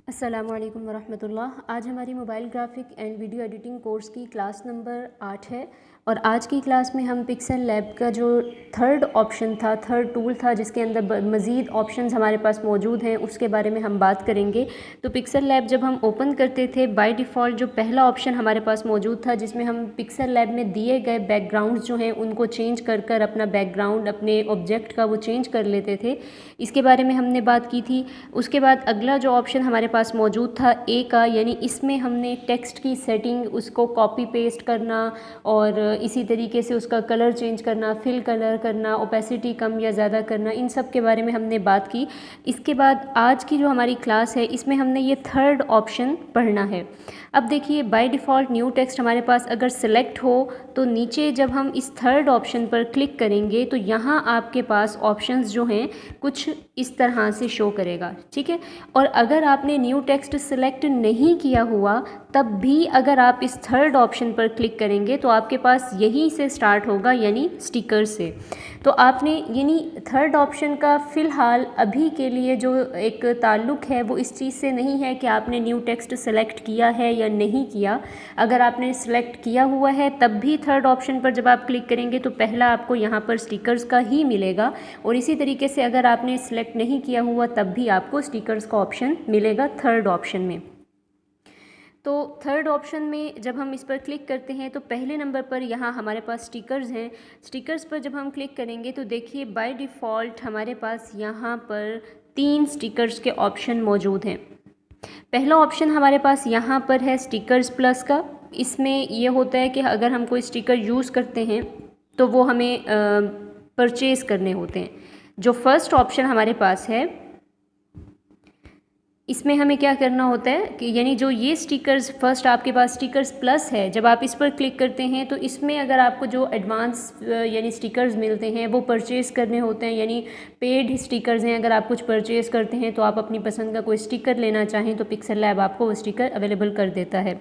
अस्सलामु अलैकुम वरहमतुल्लाह। आज हमारी mobile graphic and video editing course की क्लास नंबर 8 है और आज की क्लास में हम पिक्सल लैब का जो थर्ड ऑप्शन था, थर्ड टूल था जिसके अंदर मज़ीद ऑप्शंस हमारे पास मौजूद हैं, उसके बारे में हम बात करेंगे। तो पिक्सल लैब जब हम ओपन करते थे, बाय डिफ़ॉल्ट जो पहला ऑप्शन हमारे पास मौजूद था जिसमें हम पिक्सल लैब में दिए गए बैकग्राउंड्स जो हैं उनको चेंज कर कर अपना बैकग्राउंड अपने ऑब्जेक्ट का वो चेंज कर लेते थे, इसके बारे में हमने बात की थी। उसके बाद अगला जो ऑप्शन हमारे पास मौजूद था ए का, यानी इसमें हमने टेक्स्ट की सेटिंग उसको कॉपी पेस्ट करना और इसी तरीके से उसका कलर चेंज करना, फिल कलर करना, ओपेसिटी कम या ज़्यादा करना, इन सब के बारे में हमने बात की। इसके बाद आज की जो हमारी क्लास है इसमें हमने ये थर्ड ऑप्शन पढ़ना है। अब देखिए, बाय डिफ़ॉल्ट न्यू टेक्स्ट हमारे पास अगर सिलेक्ट हो तो नीचे जब हम इस थर्ड ऑप्शन पर क्लिक करेंगे तो यहाँ आपके पास ऑप्शंस जो हैं कुछ इस तरह से शो करेगा, ठीक है। और अगर आपने न्यू टेक्स्ट सिलेक्ट नहीं किया हुआ तब भी अगर आप इस थर्ड ऑप्शन पर क्लिक करेंगे तो आपके पास यहीं से स्टार्ट होगा, यानी स्टिकर से। तो आपने यानी थर्ड ऑप्शन का फ़िलहाल अभी के लिए जो एक ताल्लुक़ है वो इस चीज़ से नहीं है कि आपने न्यू टेक्स्ट सेलेक्ट किया है या नहीं किया। अगर आपने सेलेक्ट किया हुआ है तब भी थर्ड ऑप्शन पर जब आप क्लिक करेंगे तो पहला आपको यहाँ पर स्टिकर्स का ही मिलेगा, और इसी तरीके से अगर आपने सेलेक्ट नहीं किया हुआ तब भी आपको स्टिकर्स का ऑप्शन मिलेगा थर्ड ऑप्शन में। तो थर्ड ऑप्शन में जब हम इस पर क्लिक करते हैं तो पहले नंबर पर यहाँ हमारे पास स्टिकर्स हैं। स्टिकर्स पर जब हम क्लिक करेंगे तो देखिए बाय डिफ़ॉल्ट हमारे पास यहाँ पर 3 स्टिकर्स के ऑप्शन मौजूद हैं। पहला ऑप्शन हमारे पास यहाँ पर है स्टिकर्स प्लस का। इसमें ये होता है कि अगर हम कोई स्टिकर यूज़ करते हैं तो वो हमें परचेज़ करने होते हैं। जो फर्स्ट ऑप्शन हमारे पास है इसमें हमें क्या करना होता है कि यानी जो ये स्टिकर्स फर्स्ट आपके पास स्टिकर्स प्लस है, जब आप इस पर क्लिक करते हैं तो इसमें अगर आपको जो एडवांस यानी स्टिकर्स मिलते हैं वो परचेज़ करने होते हैं, यानी पेड स्टिकर्स हैं। अगर आप कुछ परचेज़ करते हैं तो आप अपनी पसंद का कोई स्टिकर लेना चाहें तो पिक्सल लैब आपको वो स्टिकर अवेलेबल कर देता है।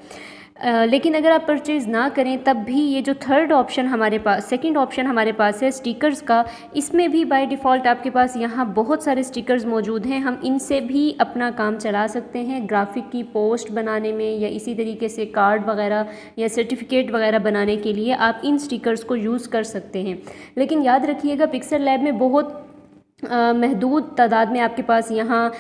लेकिन अगर आप परचेज़ ना करें तब भी ये जो थर्ड ऑप्शन हमारे पास, सेकंड ऑप्शन हमारे पास है स्टिकर्स का, इसमें भी बाय डिफ़ॉल्ट आपके पास यहाँ बहुत सारे स्टिकर्स मौजूद हैं। हम इनसे भी अपना काम चला सकते हैं ग्राफिक की पोस्ट बनाने में, या इसी तरीके से कार्ड वगैरह या सर्टिफिकेट वगैरह बनाने के लिए आप इन स्टिकर्स को यूज़ कर सकते हैं। लेकिन याद रखिएगा पिक्सल लैब में बहुत महदूद तादाद में आपके पास यहाँ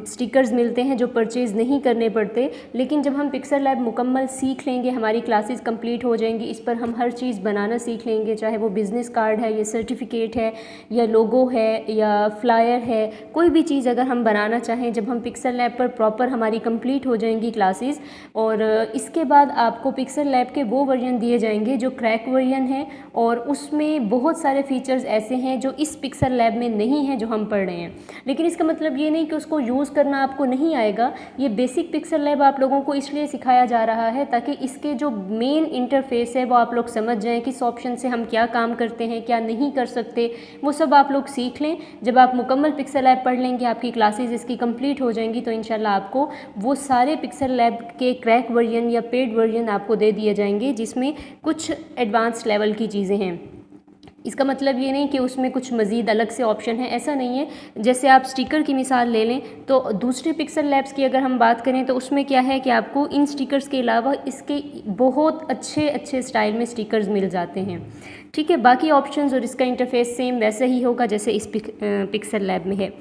स्टिकर्स मिलते हैं जो परचेज़ नहीं करने पड़ते। लेकिन जब हम पिक्सल लैब मुकम्मल सीख लेंगे, हमारी क्लासेस कंप्लीट हो जाएंगी, इस पर हम हर चीज़ बनाना सीख लेंगे, चाहे वो बिज़नेस कार्ड है या सर्टिफिकेट है या लोगो है या फ्लायर है, कोई भी चीज़ अगर हम बनाना चाहें, जब हम पिक्सल लैब पर प्रॉपर हमारी कंप्लीट हो जाएंगी क्लासेस, और इसके बाद आपको पिक्सल लैब के वो वर्जन दिए जाएंगे जो क्रैक वर्जन है, और उसमें बहुत सारे फीचर्स ऐसे हैं जो इस पिक्सल लैब में नहीं है जो हम पढ़ रहे हैं। लेकिन इसका मतलब ये नहीं कि उसको यूज़ करना आपको नहीं आएगा। ये बेसिक पिक्सल लैब आप लोगों को इसलिए सिखाया जा रहा है ताकि इसके जो मेन इंटरफेस है वो आप लोग समझ जाएं, किस ऑप्शन से हम क्या काम करते हैं, क्या नहीं कर सकते, वो सब आप लोग सीख लें। जब आप मुकम्मल पिक्सल लैब पढ़ लेंगे, आपकी क्लासेस इसकी कंप्लीट हो जाएंगी, तो इंशाल्लाह आपको वो सारे पिक्सल लैब के क्रैक वर्जन या पेड वर्जन आपको दे दिए जाएंगे जिसमें कुछ एडवांस लेवल की चीज़ें हैं। इसका मतलब ये नहीं कि उसमें कुछ मज़ीद अलग से ऑप्शन है, ऐसा नहीं है। जैसे आप स्टिकर की मिसाल ले लें तो दूसरे पिक्सल लैब्स की अगर हम बात करें तो उसमें क्या है कि आपको इन स्टिकर्स के अलावा इसके बहुत अच्छे अच्छे स्टाइल में स्टिकर्स मिल जाते हैं, ठीक है। बाकी ऑप्शंस और इसका इंटरफेस सेम वैसा ही होगा जैसे इस पिक्सल लैब में है।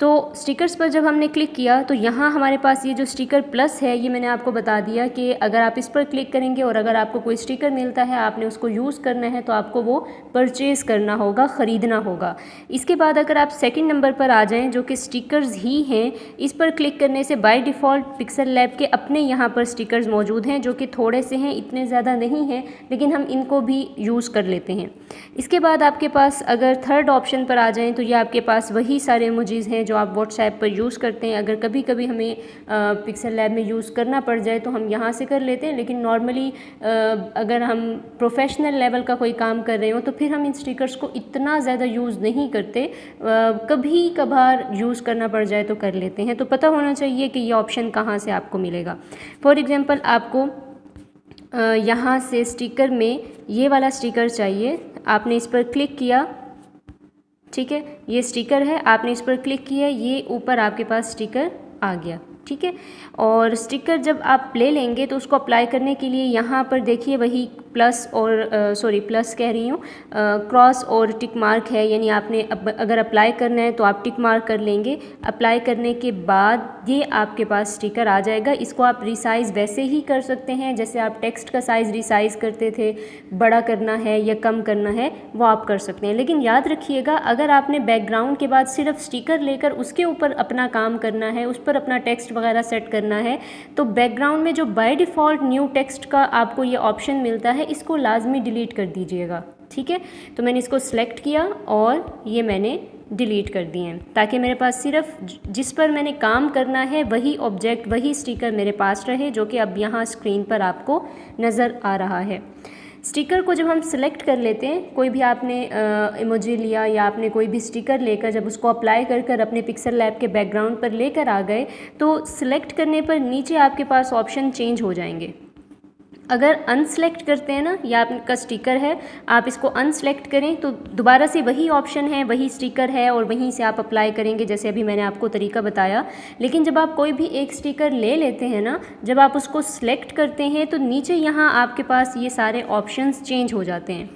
तो स्टिकर्स पर जब हमने क्लिक किया तो यहाँ हमारे पास ये जो स्टिकर प्लस है, ये मैंने आपको बता दिया कि अगर आप इस पर क्लिक करेंगे और अगर आपको कोई स्टिकर मिलता है, आपने उसको यूज़ करना है तो आपको वो परचेज़ करना होगा, ख़रीदना होगा। इसके बाद अगर आप सेकंड नंबर पर आ जाएं जो कि स्टिकर्स ही हैं, इस पर क्लिक करने से बाय डिफ़ॉल्ट पिक्सल लैब के अपने यहाँ पर स्टिकर्स मौजूद हैं जो कि थोड़े से हैं, इतने ज़्यादा नहीं हैं, लेकिन हम इनको भी यूज़ कर लेते हैं। इसके बाद आपके पास अगर थर्ड ऑप्शन पर आ जाएँ तो ये आपके पास वही सारे इमोजीज़ हैं जो आप व्हाट्सएप पर यूज़ करते हैं। अगर कभी कभी हमें पिक्सल लैब में यूज़ करना पड़ जाए तो हम यहाँ से कर लेते हैं, लेकिन नॉर्मली अगर हम प्रोफेशनल लेवल का कोई काम कर रहे हो तो फिर हम इन स्टिकर्स को इतना ज़्यादा यूज़ नहीं करते, कभी कभार यूज़ करना पड़ जाए तो कर लेते हैं। तो पता होना चाहिए कि ये ऑप्शन कहाँ से आपको मिलेगा। फॉर एग्ज़ाम्पल आपको यहाँ से स्टिकर में ये वाला स्टिकर चाहिए, आपने इस पर क्लिक किया, ठीक है, ये स्टिकर है, आपने इस पर क्लिक किया, ये ऊपर आपके पास स्टिकर आ गया, ठीक है। और स्टिकर जब आप ले लेंगे तो उसको अप्लाई करने के लिए यहाँ पर देखिए वही प्लस और प्लस कह रही हूँ, क्रॉस और टिक मार्क है, यानी आपने अगर अप्लाई करना है तो आप टिक मार्क कर लेंगे। अप्लाई करने के बाद ये आपके पास स्टिकर आ जाएगा। इसको आप रिसाइज़ वैसे ही कर सकते हैं जैसे आप टेक्स्ट का साइज़ रिसाइज़ करते थे, बड़ा करना है या कम करना है वो आप कर सकते हैं। लेकिन याद रखिएगा, अगर आपने बैकग्राउंड के बाद सिर्फ स्टिकर लेकर उसके ऊपर अपना काम करना है, उस पर अपना टेक्स्ट वगैरह सेट करना है, तो बैकग्राउंड में जो बाय डिफ़ॉल्ट न्यू टेक्स्ट का आपको ये ऑप्शन मिलता है इसको लाजमी डिलीट कर दीजिएगा, ठीक है। तो मैंने इसको सिलेक्ट किया और ये मैंने डिलीट कर दिए हैं ताकि मेरे पास सिर्फ जिस पर मैंने काम करना है वही ऑब्जेक्ट, वही स्टिकर मेरे पास रहे, जो कि अब यहाँ स्क्रीन पर आपको नज़र आ रहा है। स्टिकर को जब हम सिलेक्ट कर लेते हैं, कोई भी आपने इमोजी लिया या आपने कोई भी स्टिकर लेकर जब उसको अप्लाई कर अपने पिक्सल लैब के बैकग्राउंड पर लेकर आ गए, तो सिलेक्ट करने पर नीचे आपके पास ऑप्शन चेंज हो जाएंगे। अगर अनसेलेक्ट करते हैं ना, या आपका स्टिकर है आप इसको अनसेलेक्ट करें तो दोबारा से वही ऑप्शन है, वही स्टिकर है और वहीं से आप अप्लाई करेंगे जैसे अभी मैंने आपको तरीका बताया। लेकिन जब आप कोई भी एक स्टिकर ले लेते हैं ना, जब आप उसको सिलेक्ट करते हैं तो नीचे यहाँ आपके पास ये सारे ऑप्शंस चेंज हो जाते हैं।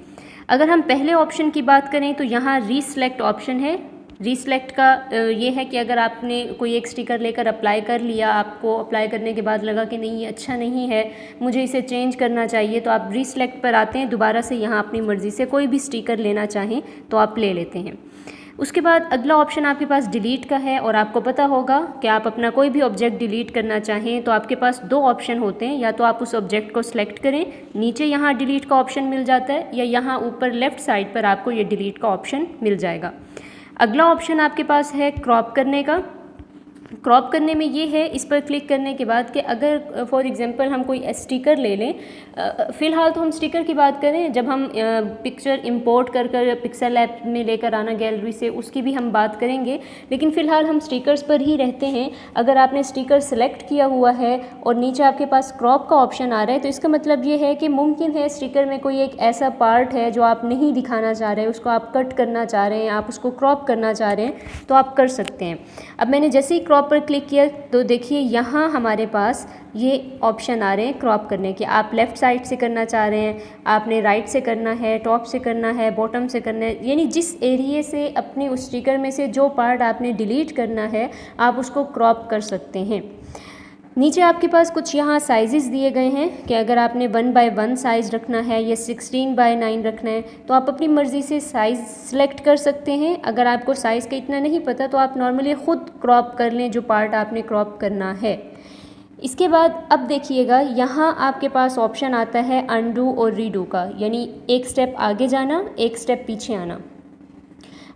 अगर हम पहले ऑप्शन की बात करें तो यहाँ रीसेलेक्ट ऑप्शन है। रीसेलेक्ट का ये है कि अगर आपने कोई एक स्टिकर लेकर अप्लाई कर लिया, आपको अप्लाई करने के बाद लगा कि नहीं ये अच्छा नहीं है, मुझे इसे चेंज करना चाहिए, तो आप रीसेलेक्ट पर आते हैं, दोबारा से यहाँ अपनी मर्ज़ी से कोई भी स्टिकर लेना चाहें तो आप ले लेते हैं। उसके बाद अगला ऑप्शन आपके पास डिलीट का है, और आपको पता होगा कि आप अपना कोई भी ऑब्जेक्ट डिलीट करना चाहें तो आपके पास दो ऑप्शन होते हैं, या तो आप उस ऑब्जेक्ट को सिलेक्ट करें, नीचे यहाँ डिलीट का ऑप्शन मिल जाता है, या यहाँ ऊपर लेफ़्ट साइड पर आपको ये डिलीट का ऑप्शन मिल जाएगा। अगला ऑप्शन आपके पास है क्रॉप करने का। क्रॉप करने में ये है, इस पर क्लिक करने के बाद कि अगर फॉर एग्जांपल हम कोई स्टिकर ले लें, फ़िलहाल तो हम स्टिकर की बात करें, जब हम पिक्चर इंपोर्ट कर पिक्सल लैब में लेकर आना गैलरी से, उसकी भी हम बात करेंगे, लेकिन फ़िलहाल हम स्टिकर्स पर ही रहते हैं। अगर आपने स्टिकर सेलेक्ट किया हुआ है और नीचे आपके पास क्रॉप का ऑप्शन आ रहा है, तो इसका मतलब ये है कि मुमकिन है स्टिकर में कोई एक ऐसा पार्ट है जो आप नहीं दिखाना चाह रहे हैं, उसको आप कट करना चाह रहे हैं, आप उसको क्रॉप करना चाह रहे हैं, तो आप कर सकते हैं। अब मैंने जैसे ही क्रॉप पर क्लिक किया तो देखिए यहाँ हमारे पास ये ऑप्शन आ रहे हैं क्रॉप करने के। आप लेफ़्ट साइड से करना चाह रहे हैं, आपने राइट से करना है, टॉप से करना है, बॉटम से करना है, यानी जिस एरिया से अपने उस स्टिकर में से जो पार्ट आपने डिलीट करना है आप उसको क्रॉप कर सकते हैं। नीचे आपके पास कुछ यहाँ साइज़ दिए गए हैं कि अगर आपने 1x1 साइज़ रखना है या 16x9 रखना है तो आप अपनी मर्ज़ी से साइज़ सेलेक्ट कर सकते हैं। अगर आपको साइज़ का इतना नहीं पता तो आप नॉर्मली ख़ुद क्रॉप कर लें जो पार्ट आपने क्रॉप करना है। इसके बाद अब देखिएगा यहाँ आपके पास ऑप्शन आता है अनडू और रीडू का, यानी एक स्टेप आगे जाना, एक स्टेप पीछे आना।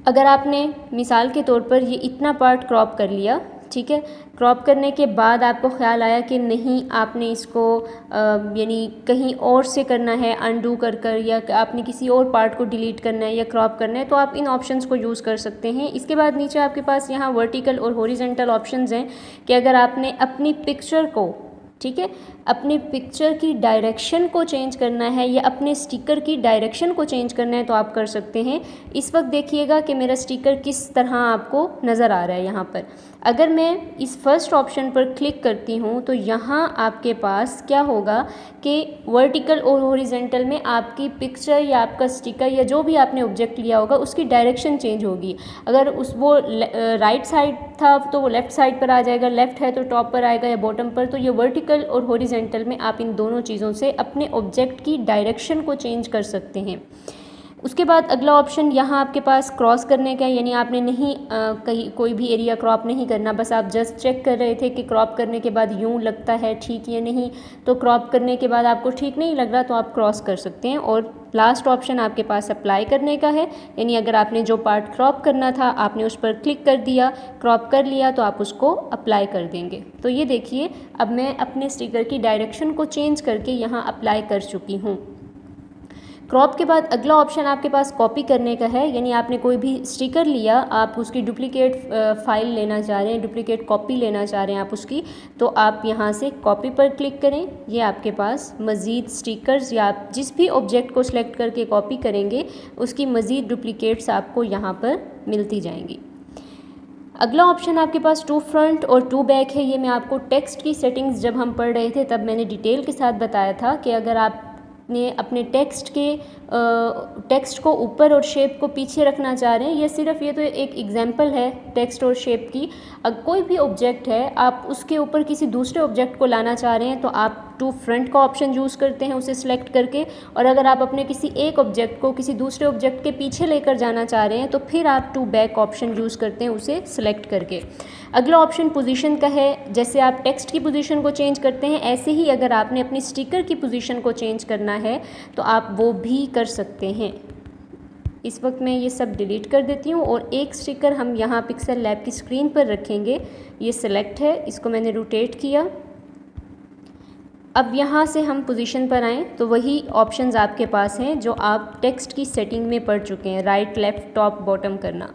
अगर आपने मिसाल के तौर पर ये इतना पार्ट क्रॉप कर लिया, ठीक है, क्रॉप करने के बाद आपको ख्याल आया कि नहीं आपने इसको यानी कहीं और से करना है अनडू कर या आपने किसी और पार्ट को डिलीट करना है या क्रॉप करना है, तो आप इन ऑप्शंस को यूज़ कर सकते हैं। इसके बाद नीचे आपके पास यहाँ वर्टिकल और हॉरिजॉन्टल ऑप्शंस हैं कि अगर आपने अपनी पिक्चर को, ठीक है, अपनी पिक्चर की डायरेक्शन को चेंज करना है या अपने स्टिकर की डायरेक्शन को चेंज करना है तो आप कर सकते हैं। इस वक्त देखिएगा कि मेरा स्टिकर किस तरह आपको नज़र आ रहा है यहाँ पर। अगर मैं इस फर्स्ट ऑप्शन पर क्लिक करती हूँ तो यहाँ आपके पास क्या होगा कि वर्टिकल और हॉरिजॉन्टल में आपकी पिक्चर या आपका स्टिकर या जो भी आपने ऑब्जेक्ट लिया होगा उसकी डायरेक्शन चेंज होगी। अगर वो राइट साइड था तो वो लेफ़्ट साइड पर आ जाएगा, लेफ़्ट है तो टॉप पर आएगा या बॉटम पर। तो ये वर्टिकल और हॉरिजॉन्टल में आप इन दोनों चीज़ों से अपने ऑब्जेक्ट की डायरेक्शन को चेंज कर सकते हैं। उसके बाद अगला ऑप्शन यहाँ आपके पास क्रॉस करने का, यानी आपने नहीं कहीं कोई भी एरिया क्रॉप नहीं करना, बस आप जस्ट चेक कर रहे थे कि क्रॉप करने के बाद यूँ लगता है ठीक या नहीं, तो क्रॉप करने के बाद आपको ठीक नहीं लग रहा तो आप क्रॉस कर सकते हैं। और लास्ट ऑप्शन आपके पास अप्लाई करने का है, यानी अगर आपने जो पार्ट क्रॉप करना था आपने उस पर क्लिक कर दिया, क्रॉप कर लिया, तो आप उसको अप्लाई कर देंगे। तो ये देखिए अब मैं अपने स्टिकर की डायरेक्शन को चेंज करके यहाँ अप्लाई कर चुकी हूँ। क्रॉप के बाद अगला ऑप्शन आपके पास कॉपी करने का है, यानी आपने कोई भी स्टिकर लिया, आप उसकी डुप्लीकेट फ़ाइल लेना चाह रहे हैं, डुप्लीकेट कॉपी लेना चाह रहे हैं आप उसकी, तो आप यहाँ से कॉपी पर क्लिक करें। ये आपके पास मज़ीद स्टिकर्स या आप जिस भी ऑब्जेक्ट को सिलेक्ट करके कॉपी करेंगे उसकी मज़ीद डुप्लीकेट्स आपको यहाँ पर मिलती जाएंगी। अगला ऑप्शन आपके पास टू फ्रंट और टू बैक है। ये मैं आपको टेक्स्ट की सेटिंग्स जब हम पढ़ रहे थे तब मैंने डिटेल के साथ बताया था कि अगर आपने अपने टेक्स्ट को ऊपर और शेप को पीछे रखना चाह रहे हैं, ये सिर्फ ये तो एक एग्जांपल है टेक्स्ट और शेप की। अगर कोई भी ऑब्जेक्ट है आप उसके ऊपर किसी दूसरे ऑब्जेक्ट को लाना चाह रहे हैं तो आप टू फ्रंट का ऑप्शन यूज़ करते हैं उसे सिलेक्ट करके, और अगर आप अपने किसी एक ऑब्जेक्ट को किसी दूसरे ऑब्जेक्ट के पीछे लेकर जाना चाह रहे हैं तो फिर आप टू बैक ऑप्शन यूज़ करते हैं उसे सिलेक्ट करके। अगला ऑप्शन पोजीशन का है। जैसे आप टेक्स्ट की पोजीशन को चेंज करते हैं ऐसे ही अगर आपने अपनी स्टिकर की पोजीशन को चेंज करना है तो आप वो भी कर सकते हैं। इस वक्त मैं ये सब डिलीट कर देती हूँ और एक स्टिकर हम यहाँ पिक्सल लैब की स्क्रीन पर रखेंगे। ये सिलेक्ट है, इसको मैंने रोटेट किया। अब यहाँ से हम पोजीशन पर आएँ तो वही ऑप्शंस आपके पास हैं जो आप टेक्स्ट की सेटिंग में पढ़ चुके हैं, राइट लेफ़्ट टॉप बॉटम करना।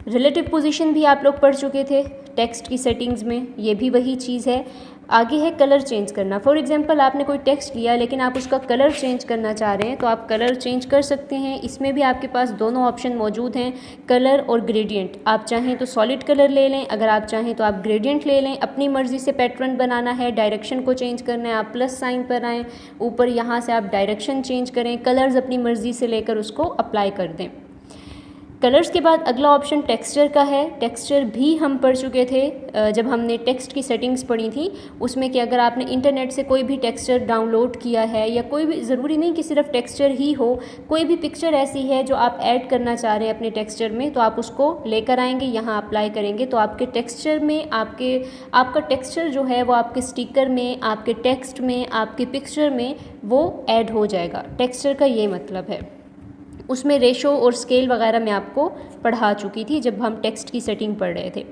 रिलेटिव पोजीशन भी आप लोग पढ़ चुके थे टेक्स्ट की सेटिंग्स में, ये भी वही चीज़ है। आगे है कलर चेंज करना। फॉर एग्जांपल आपने कोई टेक्स्ट लिया लेकिन आप उसका कलर चेंज करना चाह रहे हैं तो आप कलर चेंज कर सकते हैं। इसमें भी आपके पास दोनों ऑप्शन मौजूद हैं, कलर और ग्रेडियंट। आप चाहें तो सॉलिड कलर ले लें, अगर आप चाहें तो आप ग्रेडियंट ले लें। अपनी मर्ज़ी से पैटर्न बनाना है, डायरेक्शन को चेंज करना है, आप प्लस साइन पर आएँ, ऊपर यहाँ से आप डायरेक्शन चेंज करें, कलर्स अपनी मर्ज़ी से लेकर उसको अप्लाई कर दें। कलर्स के बाद अगला ऑप्शन टेक्सचर का है। टेक्सचर भी हम पढ़ चुके थे जब हमने टेक्स्ट की सेटिंग्स पढ़ी थी उसमें कि अगर आपने इंटरनेट से कोई भी टेक्सचर डाउनलोड किया है या कोई भी, ज़रूरी नहीं कि सिर्फ टेक्सचर ही हो, कोई भी पिक्चर ऐसी है जो आप ऐड करना चाह रहे हैं अपने टेक्सचर में तो आप उसको लेकर आएंगे, यहाँ अप्लाई करेंगे तो आपके टेक्सचर में आपका टेक्सचर जो है वो आपके स्टिकर में, आपके टेक्स्ट में, आपके पिक्चर में वो ऐड हो जाएगा। टेक्सचर का ये मतलब है। उसमें रेशो और स्केल वगैरह मैं आपको पढ़ा चुकी थी जब हम टेक्स्ट की सेटिंग पढ़ रहे थे।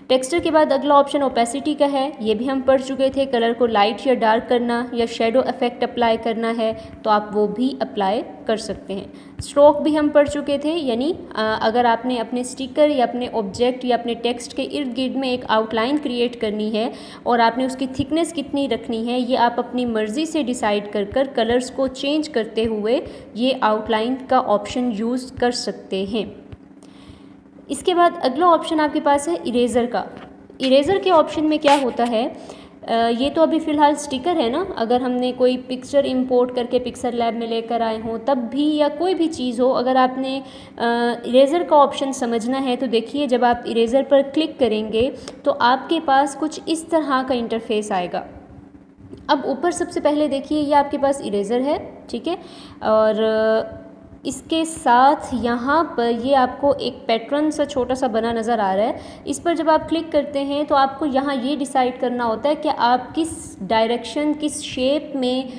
टेक्सचर के बाद अगला ऑप्शन ओपेसिटी का है। ये भी हम पढ़ चुके थे, कलर को लाइट या डार्क करना या शेडो इफेक्ट अप्लाई करना है तो आप वो भी अप्लाई कर सकते हैं। स्ट्रोक भी हम पढ़ चुके थे, यानी अगर आपने अपने स्टिकर या अपने ऑब्जेक्ट या अपने टेक्स्ट के इर्द गिर्द में एक आउटलाइन क्रिएट करनी है और आपने उसकी थिकनेस कितनी रखनी है ये आप अपनी मर्ज़ी से डिसाइड कर कलर्स को चेंज करते हुए ये आउटलाइन का ऑप्शन यूज़ कर सकते हैं। इसके बाद अगला ऑप्शन आपके पास है इरेज़र का। इरेज़र के ऑप्शन में क्या होता है, ये तो अभी फ़िलहाल स्टिकर है ना, अगर हमने कोई पिक्चर इंपोर्ट करके पिक्सल लैब में लेकर आए हों तब भी, या कोई भी चीज़ हो, अगर आपने इरेज़र का ऑप्शन समझना है तो देखिए जब आप इरेज़र पर क्लिक करेंगे तो आपके पास कुछ इस तरह का इंटरफेस आएगा। अब ऊपर सबसे पहले देखिए ये आपके पास इरेज़र है, ठीक है, और इसके साथ यहाँ पर ये आपको एक पैटर्न सा छोटा सा बना नज़र आ रहा है। इस पर जब आप क्लिक करते हैं तो आपको यहाँ ये डिसाइड करना होता है कि आप किस डायरेक्शन, किस शेप में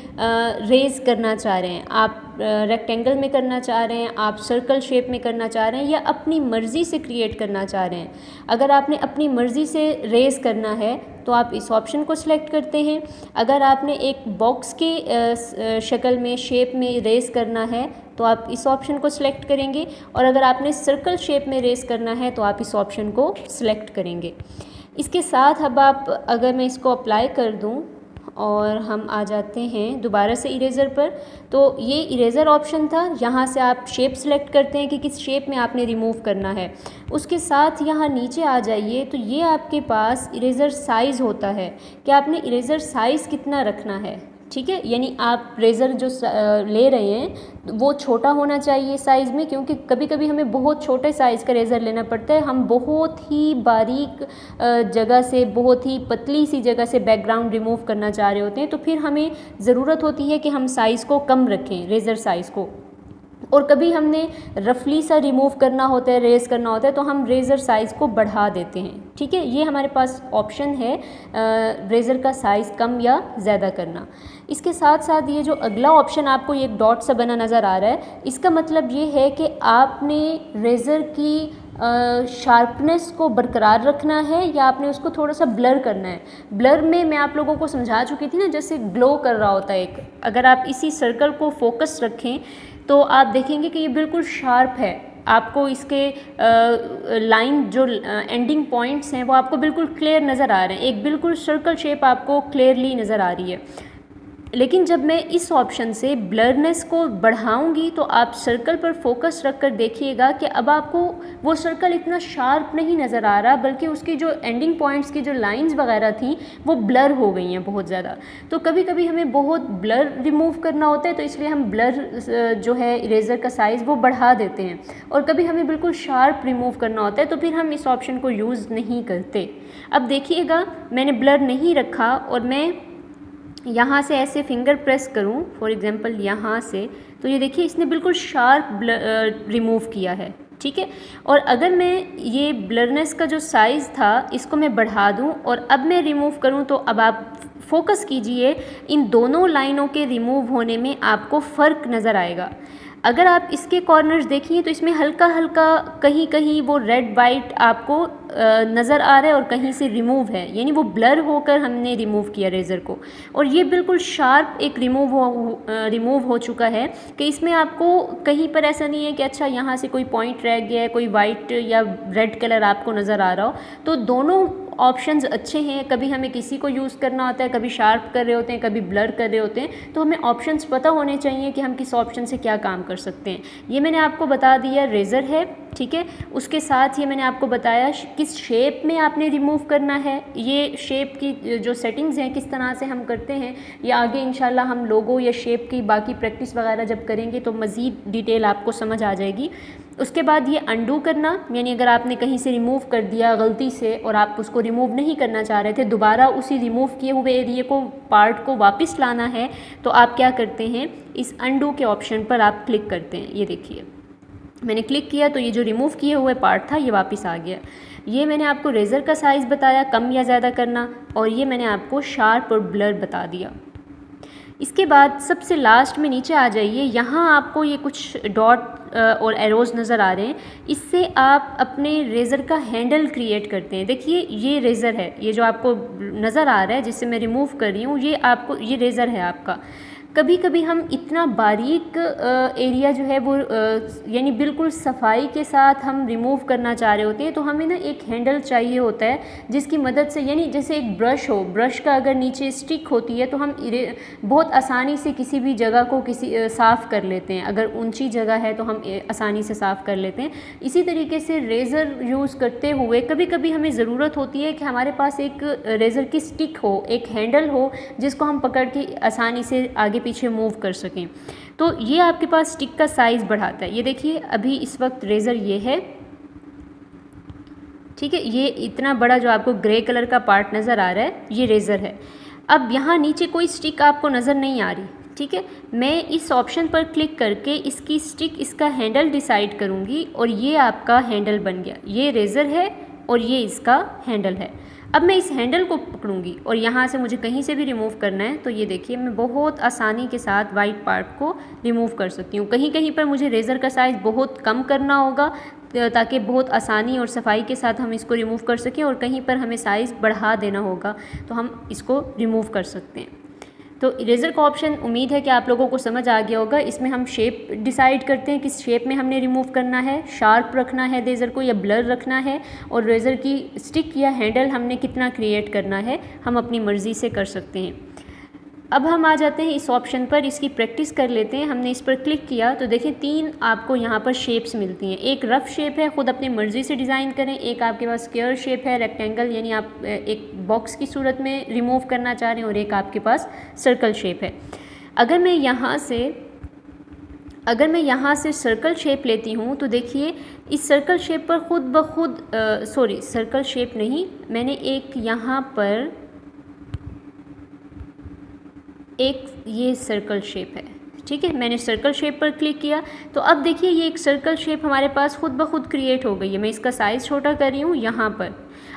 रेज़ करना चाह रहे हैं। आप रेक्टेंगल में करना चाह रहे हैं, आप सर्कल शेप में करना चाह रहे हैं, या अपनी मर्ज़ी से क्रिएट करना चाह रहे हैं। अगर आपने अपनी मर्ज़ी से रेज़ करना है तो आप इस ऑप्शन को सिलेक्ट करते हैं। अगर आपने एक बॉक्स के शक्ल में, शेप में रेज़ करना है तो आप इस ऑप्शन को सिलेक्ट करेंगे, और अगर आपने सर्कल शेप में रेज़ करना है तो आप इस ऑप्शन को सिलेक्ट करेंगे। इसके साथ अब अगर मैं इसको अप्लाई कर दूं और हम आ जाते हैं दोबारा से इरेज़र पर, तो ये इरेज़र ऑप्शन था। यहाँ से आप शेप सेलेक्ट करते हैं कि किस शेप में आपने रिमूव करना है। उसके साथ यहाँ नीचे आ जाइए तो ये आपके पास इरेज़र साइज़ होता है कि आपने इरेज़र साइज़ कितना रखना है, ठीक है। यानी आप रेज़र जो ले रहे हैं वो छोटा होना चाहिए साइज़ में, क्योंकि कभी कभी हमें बहुत छोटे साइज़ का रेज़र लेना पड़ता है। हम बहुत ही बारीक जगह से, बहुत ही पतली सी जगह से बैकग्राउंड रिमूव करना चाह रहे होते हैं, तो फिर हमें ज़रूरत होती है कि हम साइज़ को कम रखें, रेज़र साइज़ को। और कभी हमने रफली सा रिमूव करना होता है, रेज़ करना होता है, तो हम रेज़र साइज़ को बढ़ा देते हैं, ठीक है। ये हमारे पास ऑप्शन है रेज़र का साइज़ कम या ज़्यादा करना। इसके साथ साथ ये जो अगला ऑप्शन आपको ये एक डॉट सा बना नज़र आ रहा है, इसका मतलब ये है कि आपने रेज़र की शार्पनेस को बरकरार रखना है या आपने उसको थोड़ा सा ब्लर करना है। ब्लर में मैं आप लोगों को समझा चुकी थी ना, जैसे ग्लो कर रहा होता है एक। अगर आप इसी सर्कल को फोकस रखें तो आप देखेंगे कि ये बिल्कुल शार्प है। आपको इसके लाइन जो एंडिंग पॉइंट्स हैं वो आपको बिल्कुल क्लियर नज़र आ रहे हैं। एक बिल्कुल सर्कल शेप आपको क्लियरली नज़र आ रही है। लेकिन जब मैं इस ऑप्शन से ब्लरनेस को बढ़ाऊंगी तो आप सर्कल पर फोकस रख कर देखिएगा कि अब आपको वो सर्कल इतना शार्प नहीं नज़र आ रहा, बल्कि उसकी जो एंडिंग पॉइंट्स की जो लाइंस वगैरह थी वो ब्लर हो गई हैं बहुत ज़्यादा। तो कभी कभी हमें बहुत ब्लर रिमूव करना होता है, तो इसलिए हम ब्लर जो है इरेज़र का साइज़ वो बढ़ा देते हैं, और कभी हमें बिल्कुल शार्प रिमूव करना होता है तो फिर हम इस ऑप्शन को यूज़ नहीं करते। अब देखिएगा मैंने ब्लर नहीं रखा और मैं यहाँ से ऐसे फिंगर प्रेस करूँ फॉर एग्जांपल यहाँ से, तो ये देखिए इसने बिल्कुल शार्प रिमूव किया है, ठीक है। और अगर मैं ये ब्लरनेस का जो साइज़ था इसको मैं बढ़ा दूँ और अब मैं रिमूव करूँ, तो अब आप फोकस कीजिए, इन दोनों लाइनों के रिमूव होने में आपको फ़र्क नज़र आएगा। अगर आप इसके कॉर्नर्स देखिए तो इसमें हल्का हल्का कहीं कहीं वो रेड वाइट आपको नज़र आ रहा है और कहीं से रिमूव है, यानी वो ब्लर होकर हमने रिमूव किया रेज़र को, और ये बिल्कुल शार्प एक रिमूव हो चुका है कि इसमें आपको कहीं पर ऐसा नहीं है कि अच्छा यहाँ से कोई पॉइंट रह गया है, कोई वाइट या रेड कलर आपको नज़र आ रहा हो। तो दोनों ऑप्शंस अच्छे हैं। कभी हमें किसी को यूज़ करना होता है, कभी शार्प कर रहे होते हैं, कभी ब्लर कर रहे होते हैं, तो हमें ऑप्शंस पता होने चाहिए कि हम किस ऑप्शन से क्या काम कर सकते हैं। ये मैंने आपको बता दिया रेज़र है, ठीक है। उसके साथ ही मैंने आपको बताया किस शेप में आपने रिमूव करना है। ये शेप की जो सेटिंग्स हैं किस तरह से हम करते हैं, ये आगे इंशाल्लाह हम लोगो या शेप की बाकी प्रैक्टिस वगैरह जब करेंगे तो मज़ीद डिटेल आपको समझ आ जाएगी। उसके बाद ये अंडू करना, यानी अगर आपने कहीं से रिमूव कर दिया गलती से और आप उसको रिमूव नहीं करना चाह रहे थे, दोबारा उसी रिमूव किए हुए एरिया को पार्ट को वापस लाना है, तो आप क्या करते हैं, इस अंडू के ऑप्शन पर आप क्लिक करते हैं। ये देखिए मैंने क्लिक किया तो ये जो रिमूव किए हुए पार्ट था ये वापस आ गया। ये मैंने आपको रेज़र का साइज़ बताया कम या ज़्यादा करना, और ये मैंने आपको शार्प और ब्लर बता दिया। इसके बाद सबसे लास्ट में नीचे आ जाइए, यहाँ आपको ये कुछ डॉट और एरोज़ नज़र आ रहे हैं। इससे आप अपने रेज़र का हैंडल क्रिएट करते हैं। देखिए ये रेज़र है, ये जो आपको नज़र आ रहा है जिससे मैं रिमूव कर रही हूँ, ये रेज़र है आपका। कभी कभी हम इतना बारीक एरिया जो है वो यानी बिल्कुल सफाई के साथ हम रिमूव करना चाह रहे होते हैं, तो हमें ना एक हैंडल चाहिए होता है जिसकी मदद से, यानी जैसे एक ब्रश हो, ब्रश का अगर नीचे स्टिक होती है तो हम बहुत आसानी से किसी भी जगह को साफ़ कर लेते हैं। अगर ऊंची जगह है तो हम आसानी से साफ़ कर लेते हैं। इसी तरीके से रेज़र यूज़ करते हुए कभी कभी हमें ज़रूरत होती है कि हमारे पास एक रेज़र की स्टिक हो, एक हैंडल हो जिसको हम पकड़ के आसानी से आगे पीछे मूव कर सकें। तो ये आपके पास स्टिक का साइज़ बढ़ाता है। ये देखिए अभी इस वक्त रेज़र ये है, ठीक है, ये इतना बड़ा जो आपको ग्रे कलर का पार्ट नज़र आ रहा है ये रेज़र है। अब यहाँ नीचे कोई स्टिक आपको नज़र नहीं आ रही, ठीक है। मैं इस ऑप्शन पर क्लिक करके इसकी स्टिक, इसका हैंडल डिसाइड करूँगी और ये आपका हैंडल बन गया। ये रेज़र है और ये इसका हैंडल है। अब मैं इस हैंडल को पकड़ूंगी और यहाँ से मुझे कहीं से भी रिमूव करना है, तो ये देखिए मैं बहुत आसानी के साथ वाइट पार्ट को रिमूव कर सकती हूँ। कहीं कहीं पर मुझे रेज़र का साइज़ बहुत कम करना होगा ताकि बहुत आसानी और सफाई के साथ हम इसको रिमूव कर सकें, और कहीं पर हमें साइज़ बढ़ा देना होगा तो हम इसको रिमूव कर सकते हैं। तो इरेज़र का ऑप्शन उम्मीद है कि आप लोगों को समझ आ गया होगा। इसमें हम शेप डिसाइड करते हैं किस शेप में हमने रिमूव करना है, शार्प रखना है रेज़र को या ब्लर रखना है, और रेज़र की स्टिक या हैंडल हमने कितना क्रिएट करना है हम अपनी मर्ज़ी से कर सकते हैं। अब हम आ जाते हैं इस ऑप्शन पर, इसकी प्रैक्टिस कर लेते हैं। हमने इस पर क्लिक किया तो देखें 3 आपको यहाँ पर शेप्स मिलती हैं। एक रफ़ शेप है, ख़ुद अपनी मर्ज़ी से डिज़ाइन करें। एक आपके पास स्क्वायर शेप है, रेक्टेंगल, यानी आप एक बॉक्स की सूरत में रिमूव करना चाह रहे हैं, और एक आपके पास सर्कल शेप है। अगर मैं यहाँ से सर्कल शेप लेती हूँ तो देखिए इस सर्कल शेप पर खुद ब खुद सर्कल शेप नहीं, मैंने एक यहाँ पर एक ये सर्कल शेप है, ठीक है। मैंने सर्कल शेप पर क्लिक किया तो अब देखिए ये एक सर्कल शेप हमारे पास खुद ब खुद क्रिएट हो गई है। मैं इसका साइज़ छोटा कर रही हूँ यहाँ पर।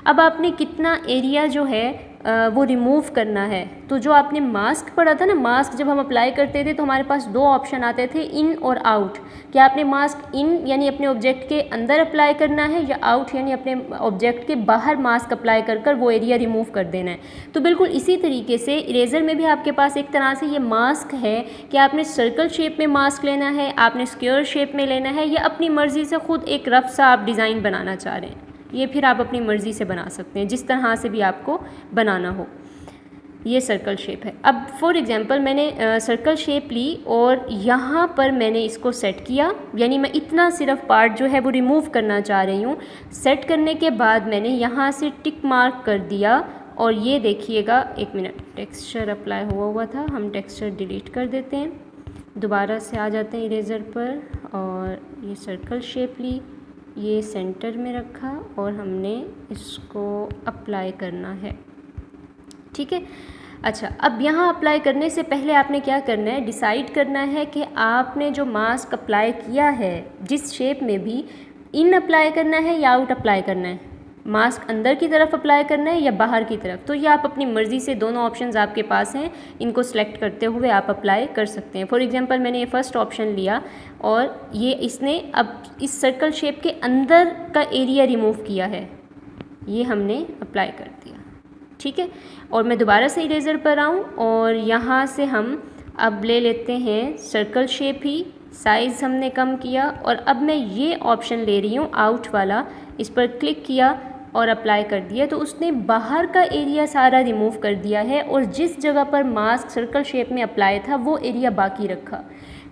अब आपने कितना एरिया जो है वो रिमूव करना है, तो जो आपने मास्क पढ़ा था ना, मास्क जब हम अप्लाई करते थे तो हमारे पास 2 ऑप्शन आते थे, इन और आउट। क्या आपने मास्क इन यानी अपने ऑब्जेक्ट के अंदर अप्लाई करना है, या आउट यानी अपने ऑब्जेक्ट के बाहर मास्क अप्लाई कर वो एरिया रिमूव कर देना है। तो बिल्कुल इसी तरीके से इरेज़र में भी आपके पास एक तरह से ये मास्क है कि आपने सर्कल शेप में मास्क लेना है, आपने स्क्वायर शेप में लेना है, या अपनी मर्ज़ी से ख़ुद एक रफ सा आप डिज़ाइन बनाना चाह रहे हैं। ये फिर आप अपनी मर्ज़ी से बना सकते हैं जिस तरह से भी आपको बनाना हो। ये सर्कल शेप है। अब फॉर एग्जांपल मैंने सर्कल शेप ली और यहाँ पर मैंने इसको सेट किया, यानी मैं इतना सिर्फ पार्ट जो है वो रिमूव करना चाह रही हूँ। सेट करने के बाद मैंने यहाँ से टिक मार्क कर दिया और ये देखिएगा, एक मिनट, टेक्सचर अप्लाई हुआ था, हम टेक्सचर डिलीट कर देते हैं, दोबारा से आ जाते हैं इरेज़र पर और ये सर्कल शेप ली, ये सेंटर में रखा और हमने इसको अप्लाई करना है। ठीक है। अच्छा, अब यहाँ अप्लाई करने से पहले आपने क्या करना है, डिसाइड करना है कि आपने जो मास्क अप्लाई किया है जिस शेप में भी, इन अप्लाई करना है या आउट अप्लाई करना है, मास्क अंदर की तरफ अप्लाई करना है या बाहर की तरफ। तो ये आप अपनी मर्ज़ी से, दोनों ऑप्शंस आपके पास हैं, इनको सेलेक्ट करते हुए आप अप्लाई कर सकते हैं। फॉर एग्जांपल मैंने ये फर्स्ट ऑप्शन लिया और ये इसने अब इस सर्कल शेप के अंदर का एरिया रिमूव किया है, ये हमने अप्लाई कर दिया। ठीक है, और मैं दोबारा से इरेज़र पर आऊँ और यहाँ से हम अब ले लेते हैं सर्कल शेप ही, साइज़ हमने कम किया और अब मैं ये ऑप्शन ले रही हूँ आउट वाला, इस पर क्लिक किया और अप्लाई कर दिया तो उसने बाहर का एरिया सारा रिमूव कर दिया है और जिस जगह पर मास्क सर्कल शेप में अप्लाई था वो एरिया बाकी रखा।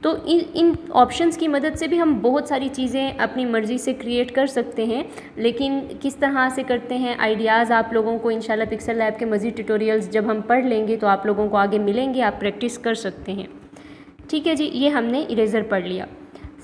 तो इन ऑप्शंस की मदद से भी हम बहुत सारी चीज़ें अपनी मर्ज़ी से क्रिएट कर सकते हैं, लेकिन किस तरह से करते हैं आइडियाज़ आप लोगों को इंशाल्लाह पिक्सल लैब के मज़ीद ट्यूटोरियल्स जब हम पढ़ लेंगे तो आप लोगों को आगे मिलेंगे, आप प्रैक्टिस कर सकते हैं। ठीक है जी, ये हमने इरेज़र पढ़ लिया,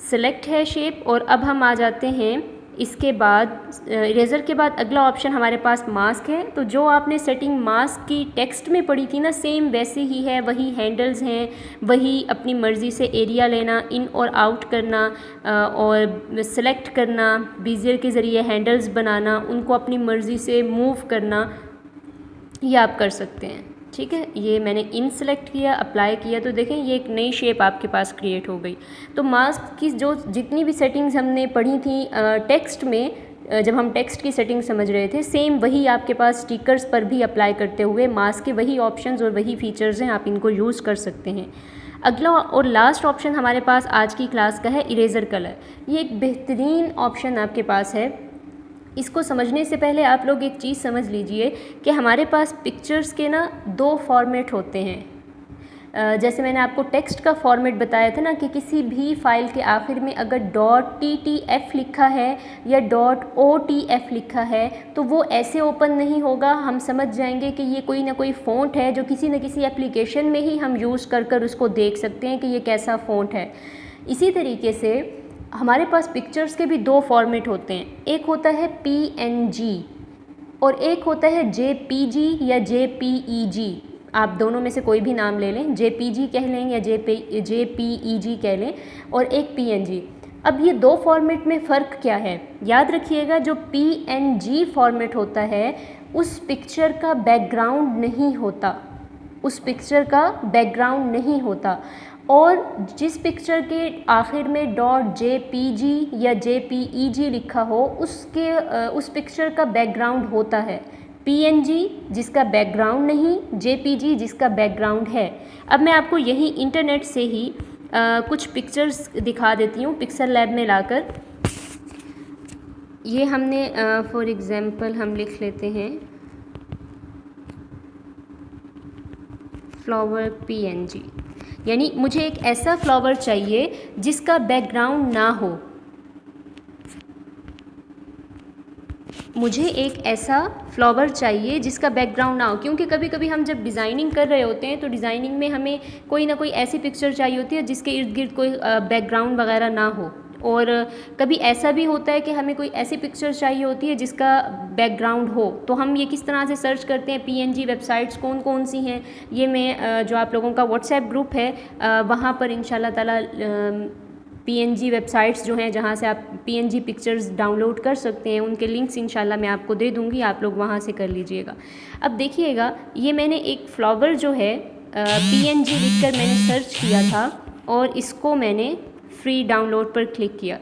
सिलेक्ट है शेप। और अब हम आ जाते हैं इसके बाद, इरेज़र के बाद अगला ऑप्शन हमारे पास मास्क है। तो जो आपने सेटिंग मास्क की टेक्स्ट में पढ़ी थी ना, सेम वैसे ही है, वही हैंडल्स हैं, वही अपनी मर्ज़ी से एरिया लेना, इन और आउट करना और सिलेक्ट करना, बीजियर के ज़रिए हैंडल्स बनाना, उनको अपनी मर्ज़ी से मूव करना, ये आप कर सकते हैं। ठीक है, ये मैंने इन सेलेक्ट किया, अप्लाई किया तो देखें ये एक नई शेप आपके पास क्रिएट हो गई। तो मास्क की जो जितनी भी सेटिंग्स हमने पढ़ी थी टेक्स्ट में, जब हम टेक्स्ट की सेटिंग समझ रहे थे, सेम वही आपके पास स्टिकर्स पर भी अप्लाई करते हुए मास्क के वही ऑप्शंस और वही फीचर्स हैं, आप इनको यूज़ कर सकते हैं। अगला और लास्ट ऑप्शन हमारे पास आज की क्लास का है इरेज़र कलर। ये एक बेहतरीन ऑप्शन आपके पास है। इसको समझने से पहले आप लोग एक चीज़ समझ लीजिए कि हमारे पास पिक्चर्स के ना दो फॉर्मेट होते हैं। जैसे मैंने आपको टेक्स्ट का फॉर्मेट बताया था ना कि किसी भी फाइल के आखिर में अगर .ttf लिखा है या .otf लिखा है तो वो ऐसे ओपन नहीं होगा, हम समझ जाएंगे कि ये कोई ना कोई फ़ॉन्ट है जो किसी न किसी एप्लीकेशन में ही हम यूज़ कर उसको देख सकते हैं कि ये कैसा फ़ॉन्ट है। इसी तरीके से हमारे पास पिक्चर्स के भी दो फॉर्मेट होते हैं, एक होता है PNG और एक होता है JPG या JPEG। आप दोनों में से कोई भी नाम ले लें, JPG कह लें या JPEG कह लें, और एक PNG। अब ये दो फॉर्मेट में फ़र्क क्या है, याद रखिएगा, जो PNG फॉर्मेट होता है उस पिक्चर का बैकग्राउंड नहीं होता, उस पिक्चर का बैकग्राउंड नहीं होता, और जिस पिक्चर के आखिर में .jpg या JPEG लिखा हो उस पिक्चर का बैकग्राउंड होता है। PNG जिसका बैकग्राउंड नहीं, JPG जिसका बैकग्राउंड है। अब मैं आपको यही इंटरनेट से ही कुछ पिक्चर्स दिखा देती हूँ पिक्सल लैब में लाकर। ये हमने फॉर एग्ज़ाम्पल हम लिख लेते हैं फ्लावर PNG, यानी मुझे एक ऐसा फ्लावर चाहिए जिसका बैकग्राउंड ना हो, मुझे एक ऐसा फ्लावर चाहिए जिसका बैकग्राउंड ना हो, क्योंकि कभी कभी हम जब डिज़ाइनिंग कर रहे होते हैं तो डिज़ाइनिंग में हमें कोई ना कोई ऐसी पिक्चर चाहिए होती है जिसके इर्द गिर्द कोई बैकग्राउंड वगैरह ना हो, और कभी ऐसा भी होता है कि हमें कोई ऐसी पिक्चर चाहिए होती है जिसका बैकग्राउंड हो। तो हम ये किस तरह से सर्च करते हैं, PNG वेबसाइट्स कौन कौन सी हैं, ये मैं जो आप लोगों का व्हाट्सएप ग्रुप है वहाँ पर इंशाल्लाह ताला PNG वेबसाइट्स जो हैं जहाँ से आप PNG पिक्चर्स डाउनलोड कर सकते हैं, उनके लिंक्स इंशाल्लाह मैं आपको दे दूँगी, आप लोग वहाँ से कर लीजिएगा। अब देखिएगा, ये मैंने एक फ्लावर जो है PNG लिखकर मैंने सर्च किया था और इसको मैंने फ्री डाउनलोड पर क्लिक किया।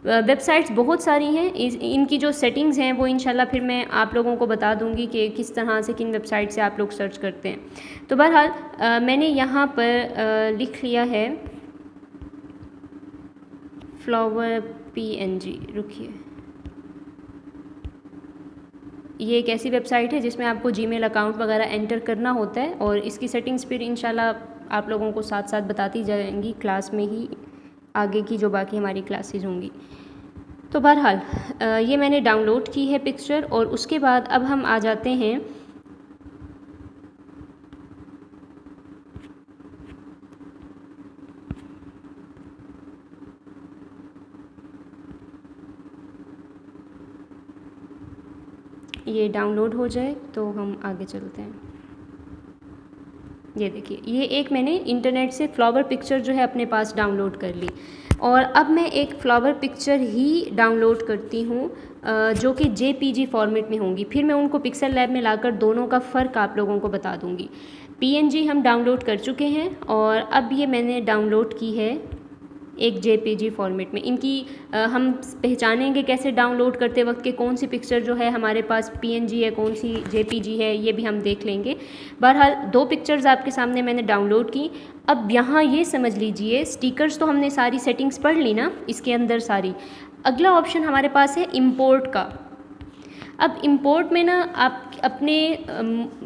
वेबसाइट्स बहुत सारी हैं, इनकी जो सेटिंग्स हैं वो इंशाल्लाह फिर मैं आप लोगों को बता दूंगी कि किस तरह से किन वेबसाइट से आप लोग सर्च करते हैं। तो बहरहाल मैंने यहाँ पर लिख लिया है फ्लावर PNG, रुकिए ये एक ऐसी वेबसाइट है जिसमें आपको जीमेल अकाउंट वगैरह एंटर करना होता है, और इसकी सेटिंग्स फिर इंशाल्लाह आप लोगों को साथ साथ बताती जाएंगी क्लास में ही, आगे की जो बाकी हमारी क्लासेस होंगी। तो बहरहाल ये मैंने डाउनलोड की है पिक्चर, और उसके बाद अब हम आ जाते हैं ये डाउनलोड हो जाए तो हम आगे चलते हैं। ये देखिए, ये एक मैंने इंटरनेट से फ्लावर पिक्चर जो है अपने पास डाउनलोड कर ली, और अब मैं एक फ्लावर पिक्चर ही डाउनलोड करती हूँ जो कि JPG फॉर्मेट में होंगी। फिर मैं उनको पिक्सल लैब में लाकर दोनों का फ़र्क आप लोगों को बता दूँगी। PNG हम डाउनलोड कर चुके हैं, और अब ये मैंने डाउनलोड की है एक JPG फॉर्मेट में। इनकी हम पहचानेंगे कैसे डाउनलोड करते वक्त कि कौन सी पिक्चर जो है हमारे पास PNG है, कौन सी JPG है, ये भी हम देख लेंगे। बहरहाल 2 पिक्चर्स आपके सामने मैंने डाउनलोड की। अब यहाँ ये समझ लीजिए, स्टिकर्स तो हमने सारी सेटिंग्स पढ़ ली ना इसके अंदर सारी। अगला ऑप्शन हमारे पास है इंपोर्ट का। अब इंपोर्ट में ना आप अपने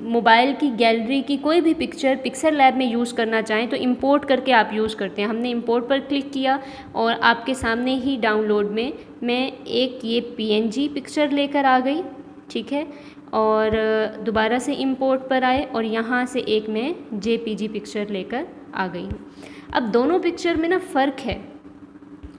मोबाइल की गैलरी की कोई भी पिक्चर पिक्सल लैब में यूज़ करना चाहें तो इंपोर्ट करके आप यूज़ करते हैं। हमने इंपोर्ट पर क्लिक किया, और आपके सामने ही डाउनलोड में मैं एक ये PNG पिक्चर लेकर आ गई, ठीक है। और दोबारा से इंपोर्ट पर आए, और यहाँ से एक मैं JPG पिक्चर लेकर आ गई हूँ। अब दोनों पिक्चर में ना फ़र्क है।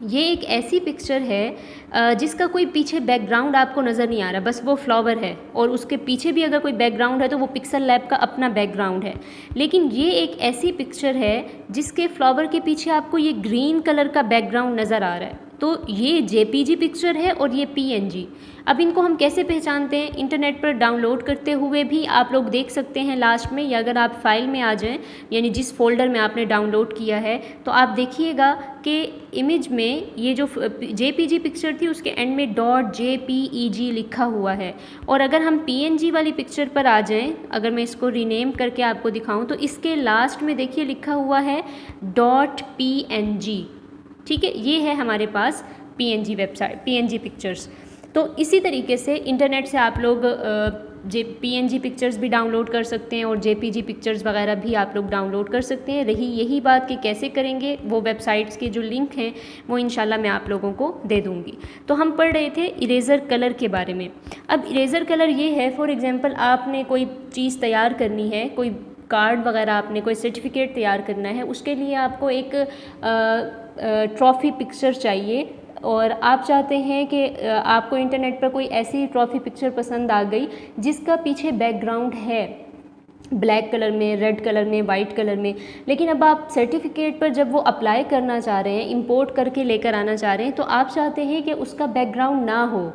ये एक ऐसी पिक्चर है जिसका कोई पीछे बैकग्राउंड आपको नज़र नहीं आ रहा, बस वो फ्लावर है, और उसके पीछे भी अगर कोई बैकग्राउंड है तो वो पिक्सल लैब का अपना बैकग्राउंड है। लेकिन ये एक ऐसी पिक्चर है जिसके फ्लावर के पीछे आपको ये ग्रीन कलर का बैकग्राउंड नज़र आ रहा है। तो ये JPG पिक्चर है और ये PNG। अब इनको हम कैसे पहचानते हैं? इंटरनेट पर डाउनलोड करते हुए भी आप लोग देख सकते हैं लास्ट में, या अगर आप फाइल में आ जाएं, यानी जिस फोल्डर में आपने डाउनलोड किया है, तो आप देखिएगा कि इमेज में ये जो JPG पिक्चर थी उसके एंड में .jpeg लिखा हुआ है। और अगर हम PNG वाली पिक्चर पर आ जाएं, अगर मैं इसको रीनेम करके आपको दिखाऊं, तो इसके लास्ट में देखिए लिखा हुआ है .png, ठीक है। ये है हमारे पास PNG वेबसाइट, PNG पिक्चर्स। तो इसी तरीके से इंटरनेट से आप लोग PNG पिक्चर्स भी डाउनलोड कर सकते हैं, और JPG पिक्चर्स वगैरह भी आप लोग डाउनलोड कर सकते हैं। रही यही बात कि कैसे करेंगे, वो वेबसाइट्स के जो लिंक हैं वो इंशाल्लाह मैं आप लोगों को दे दूँगी। तो हम पढ़ रहे थे इरेज़र कलर के बारे में। अब इरेज़र कलर ये है, फॉर एग्ज़ाम्पल आपने कोई चीज़ तैयार करनी है, कोई कार्ड वगैरह, आपने कोई सर्टिफिकेट तैयार करना है, उसके लिए आपको एक ट्रॉफ़ी पिक्चर चाहिए, और आप चाहते हैं कि आपको इंटरनेट पर कोई ऐसी ट्रॉफ़ी पिक्चर पसंद आ गई जिसका पीछे बैकग्राउंड है ब्लैक कलर में, रेड कलर में, वाइट कलर में। लेकिन अब आप सर्टिफिकेट पर जब वो अप्लाई करना चाह रहे हैं, इंपोर्ट करके लेकर आना चाह रहे हैं, तो आप चाहते हैं कि उसका बैकग्राउंड ना हो।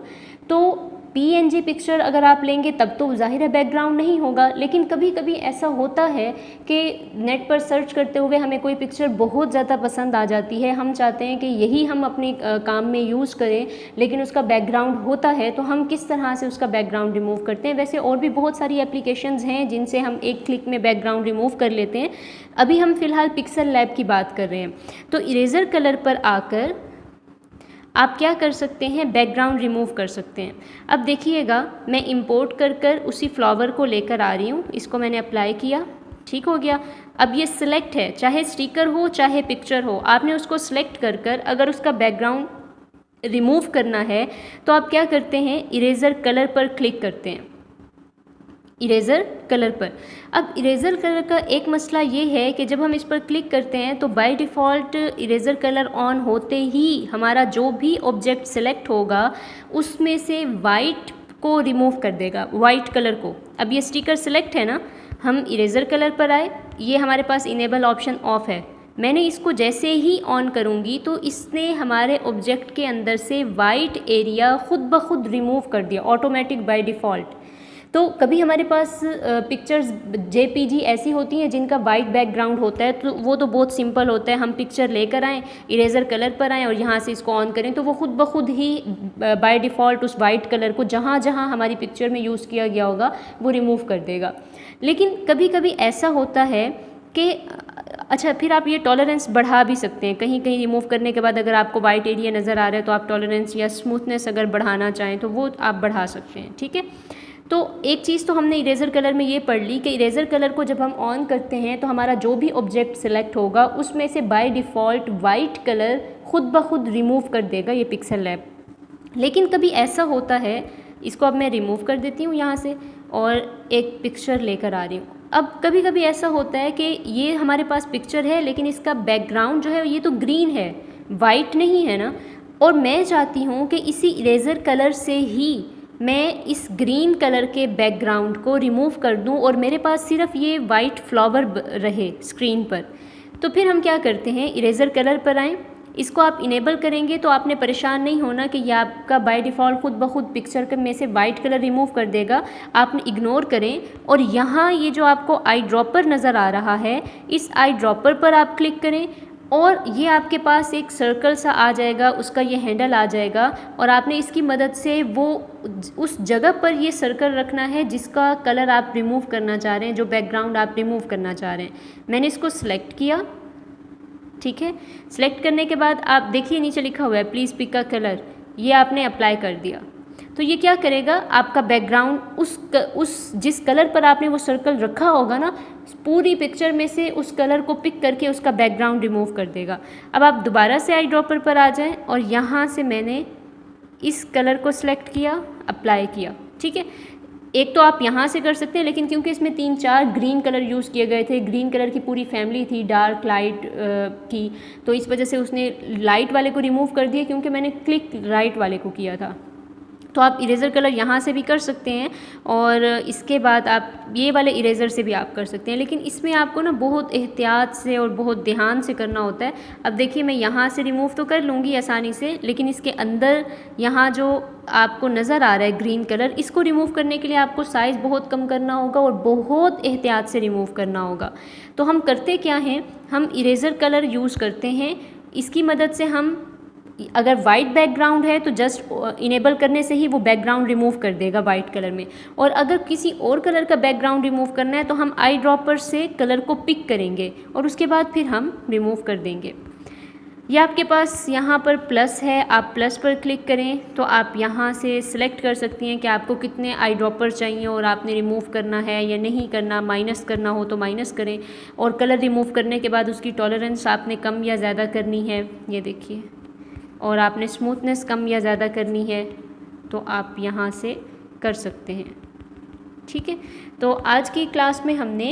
तो PNG पिक्चर अगर आप लेंगे तब तो ज़ाहिर है बैकग्राउंड नहीं होगा। लेकिन कभी कभी ऐसा होता है कि नेट पर सर्च करते हुए हमें कोई पिक्चर बहुत ज़्यादा पसंद आ जाती है, हम चाहते हैं कि यही हम अपने काम में यूज़ करें, लेकिन उसका बैकग्राउंड होता है, तो हम किस तरह से उसका बैकग्राउंड रिमूव करते हैं। वैसे और भी बहुत सारी एप्लीकेशंस हैं जिनसे हम एक क्लिक में बैकग्राउंड रिमूव कर लेते हैं। अभी हम फ़िलहाल पिक्सल लैब की बात कर रहे हैं। तो इरेज़र कलर पर आकर आप क्या कर सकते हैं, बैकग्राउंड रिमूव कर सकते हैं। अब देखिएगा, मैं इंपोर्ट कर उसी फ्लावर को लेकर आ रही हूँ, इसको मैंने अप्लाई किया, ठीक हो गया। अब ये सिलेक्ट है, चाहे स्टिकर हो चाहे पिक्चर हो, आपने उसको सिलेक्ट कर अगर उसका बैकग्राउंड रिमूव करना है तो आप क्या करते हैं, इरेज़र कलर पर क्लिक करते हैं, इरेज़र कलर पर। अब इरेज़र कलर का एक मसला ये है कि जब हम इस पर क्लिक करते हैं तो by default eraser colour on होते ही हमारा जो भी ऑब्जेक्ट सेलेक्ट होगा उसमें से वाइट को रिमूव कर देगा, वाइट कलर को। अब ये स्टिकर सेलेक्ट है ना, हम इरेज़र कलर पर आए, ये हमारे पास इनेबल ऑप्शन ऑफ है, मैंने इसको जैसे ही ऑन करूँगी तो इसने हमारे ऑब्जेक्ट के अंदर से वाइट एरिया खुद ब खुद रिमूव कर दिया, ऑटोमेटिक बाय डिफ़ॉल्ट। तो कभी हमारे पास पिक्चर्स JPG ऐसी होती हैं जिनका वाइट बैकग्राउंड होता है, तो वो तो बहुत सिंपल होता है, हम पिक्चर लेकर आएँ, इरेज़र कलर पर आएँ और यहाँ से इसको ऑन करें तो वो खुद ब खुद ही बाय डिफ़ॉल्ट उस वाइट कलर को जहाँ जहाँ हमारी पिक्चर में यूज़ किया गया होगा वो रिमूव कर देगा। लेकिन कभी कभी ऐसा होता है कि अच्छा, फिर आप ये टॉलरेंस बढ़ा भी सकते हैं, कहीं कहीं रिमूव करने के बाद अगर आपको वाइट एरिया नज़र आ रहा है तो आप टॉलरेंस या स्मूथनेस अगर बढ़ाना चाहें तो वो आप बढ़ा सकते हैं, ठीक है। तो एक चीज़ तो हमने इरेज़र कलर में ये पढ़ ली कि इरेज़र कलर को जब हम ऑन करते हैं तो हमारा जो भी ऑब्जेक्ट सेलेक्ट होगा उसमें से बाय डिफ़ॉल्ट वाइट कलर ख़ुद ब खुद रिमूव कर देगा ये पिक्सल लैब। लेकिन कभी ऐसा होता है, इसको अब मैं रिमूव कर देती हूँ यहाँ से और एक पिक्चर लेकर आ रही हूँ। अब कभी कभी ऐसा होता है कि ये हमारे पास पिक्चर है लेकिन इसका बैकग्राउंड जो है ये तो ग्रीन है, वाइट नहीं है ना, और मैं चाहती हूँ कि इसी इरेज़र कलर से ही मैं इस ग्रीन कलर के बैकग्राउंड को रिमूव कर दूं और मेरे पास सिर्फ ये वाइट फ्लावर रहे स्क्रीन पर। तो फिर हम क्या करते हैं, इरेज़र कलर पर आएँ, इसको आप इनेबल करेंगे तो आपने परेशान नहीं होना कि यह आपका बाय डिफ़ॉल्ट खुद ब खुद पिक्चर में से वाइट कलर रिमूव कर देगा। आपने इग्नोर करें और यहाँ ये जो आपको आई ड्रॉपर नज़र आ रहा है, इस आई ड्रॉपर पर आप क्लिक करें और ये आपके पास एक सर्कल सा आ जाएगा, उसका ये हैंडल आ जाएगा और आपने इसकी मदद से वो उस जगह पर ये सर्कल रखना है जिसका कलर आप रिमूव करना चाह रहे हैं, जो बैकग्राउंड आप रिमूव करना चाह रहे हैं। मैंने इसको सिलेक्ट किया, ठीक है। सिलेक्ट करने के बाद आप देखिए नीचे लिखा हुआ है प्लीज़ पिक अ कलर, ये आपने अप्लाई कर दिया तो ये क्या करेगा, आपका बैकग्राउंड उस जिस कलर पर आपने वो सर्कल रखा होगा ना, पूरी पिक्चर में से उस कलर को पिक करके उसका बैकग्राउंड रिमूव कर देगा। अब आप दोबारा से आई ड्रॉपर पर आ जाएं और यहाँ से मैंने इस कलर को सिलेक्ट किया, अप्लाई किया, ठीक है। एक तो आप यहाँ से कर सकते हैं लेकिन क्योंकि इसमें 3-4 ग्रीन कलर यूज़ किए गए थे, ग्रीन कलर की पूरी फैमिली थी डार्क लाइट की, तो इस वजह से उसने लाइट वाले को रिमूव कर दिया क्योंकि मैंने क्लिक राइट वाले को किया था। तो आप इरेज़र कलर यहाँ से भी कर सकते हैं और इसके बाद आप ये वाले इरेज़र से भी आप कर सकते हैं, लेकिन इसमें आपको ना बहुत एहतियात से और बहुत ध्यान से करना होता है। अब देखिए मैं यहाँ से रिमूव तो कर लूँगी आसानी से, लेकिन इसके अंदर यहाँ जो आपको नज़र आ रहा है ग्रीन कलर, इसको रिमूव करने के लिए आपको साइज़ बहुत कम करना होगा और बहुत एहतियात से रिमूव करना होगा। तो हम करते क्या हैं, हम इरेज़र कलर यूज़ करते हैं, इसकी मदद से हम अगर वाइट बैकग्राउंड है तो जस्ट इनेबल करने से ही वो बैकग्राउंड रिमूव कर देगा वाइट कलर में, और अगर किसी और कलर का बैकग्राउंड रिमूव करना है तो हम आई ड्रॉपर से कलर को पिक करेंगे और उसके बाद फिर हम रिमूव कर देंगे। ये आपके पास यहाँ पर प्लस है, आप प्लस पर क्लिक करें तो आप यहाँ से सिलेक्ट कर सकती हैं कि आपको कितने आई ड्रॉपर चाहिए और आपने रिमूव करना है या नहीं करना, माइनस करना हो तो माइनस करें, और कलर रिमूव करने के बाद उसकी टॉलरेंस आपने कम या ज़्यादा करनी है, ये देखिए, और आपने स्मूथनेस कम या ज़्यादा करनी है तो आप यहाँ से कर सकते हैं, ठीक है। तो आज की क्लास में हमने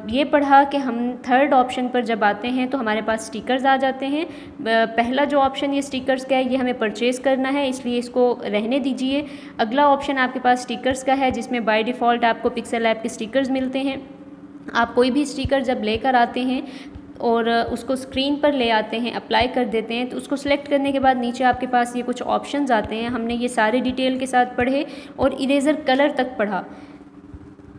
ये पढ़ा कि हम थर्ड ऑप्शन पर जब आते हैं तो हमारे पास स्टिकर्स आ जाते हैं। पहला जो ऑप्शन ये स्टिकर्स का है ये हमें परचेज़ करना है, इसलिए इसको रहने दीजिए। अगला ऑप्शन आपके पास स्टिकर्स का है जिसमें बाय डिफ़ॉल्ट आपको पिक्सल लैब के स्टिकर्स मिलते हैं। आप कोई भी स्टिकर जब लेकर आते हैं और उसको स्क्रीन पर ले आते हैं, अप्लाई कर देते हैं, तो उसको सिलेक्ट करने के बाद नीचे आपके पास ये कुछ ऑप्शंस आते हैं। हमने ये सारे डिटेल के साथ पढ़े और इरेज़र कलर तक पढ़ा।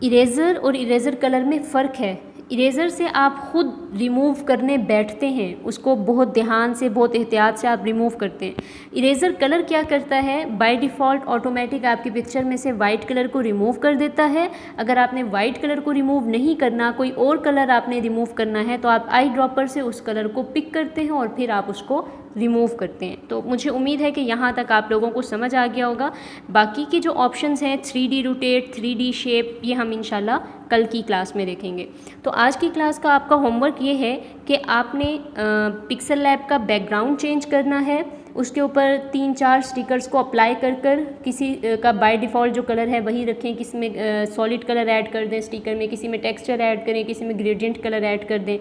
इरेज़र और इरेज़र कलर में फ़र्क है। इरेज़र से आप ख़ुद रिमूव करने बैठते हैं, उसको बहुत ध्यान से, बहुत एहतियात से आप रिमूव करते हैं। इरेज़र कलर क्या करता है, बाय डिफ़ॉल्ट ऑटोमेटिक आपकी पिक्चर में से वाइट कलर को रिमूव कर देता है। अगर आपने वाइट कलर को रिमूव नहीं करना, कोई और कलर आपने रिमूव करना है, तो आप आई ड्रॉपर से उस कलर को पिक करते हैं और फिर आप उसको रिमूव करते हैं। तो मुझे उम्मीद है कि यहाँ तक आप लोगों को समझ आ गया होगा। बाकी के जो ऑप्शंस हैं 3D रोटेट, 3D शेप, ये हम इंशाल्लाह कल की क्लास में देखेंगे। तो आज की क्लास का आपका होमवर्क ये है कि आपने पिक्सल लैब का बैकग्राउंड चेंज करना है, उसके ऊपर 3-4 स्टिकर्स को अप्लाई कर किसी का बाय डिफ़ॉल्ट जो कलर है वही रखें, किसी में सॉलिड कलर ऐड कर दें स्टिकर में, किसी में टेक्सचर ऐड करें, किसी में ग्रेडियंट कलर ऐड कर दें।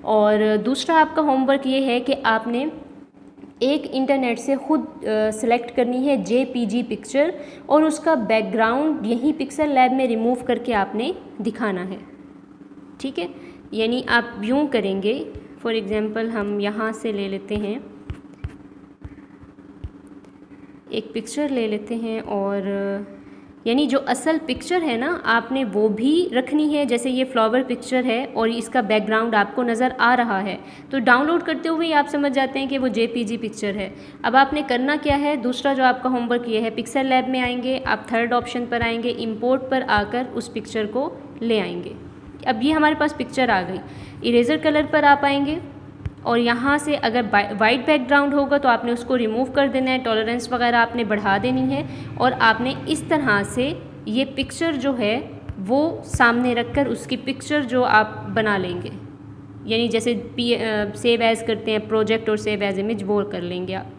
और दूसरा आपका होमवर्क ये है कि आपने एक इंटरनेट से ख़ुद सेलेक्ट करनी है JPG पिक्चर और उसका बैकग्राउंड यही पिक्सल लैब में रिमूव करके आपने दिखाना है, ठीक है। यानी आप यूँ करेंगे, फॉर एग्ज़ाम्पल हम यहाँ से ले लेते हैं, एक पिक्चर ले लेते हैं और यानी जो असल पिक्चर है ना आपने वो भी रखनी है। जैसे ये फ्लावर पिक्चर है और इसका बैकग्राउंड आपको नज़र आ रहा है, तो डाउनलोड करते हुए आप समझ जाते हैं कि वो JPG पिक्चर है। अब आपने करना क्या है, दूसरा जो आपका होमवर्क ये है, पिक्सल लैब में आएंगे, आप थर्ड ऑप्शन पर आएंगे, इंपोर्ट पर आकर उस पिक्चर को ले आएंगे। अब ये हमारे पास पिक्चर आ गई। इरेज़र कलर पर आप आएंगे और यहाँ से अगर वाइट बैकग्राउंड होगा तो आपने उसको रिमूव कर देना है, टॉलरेंस वगैरह आपने बढ़ा देनी है और आपने इस तरह से ये पिक्चर जो है वो सामने रखकर उसकी पिक्चर जो आप बना लेंगे, यानी जैसे सेव एज़ करते हैं प्रोजेक्ट और सेव एज़ इमेज, वो कर लेंगे आप।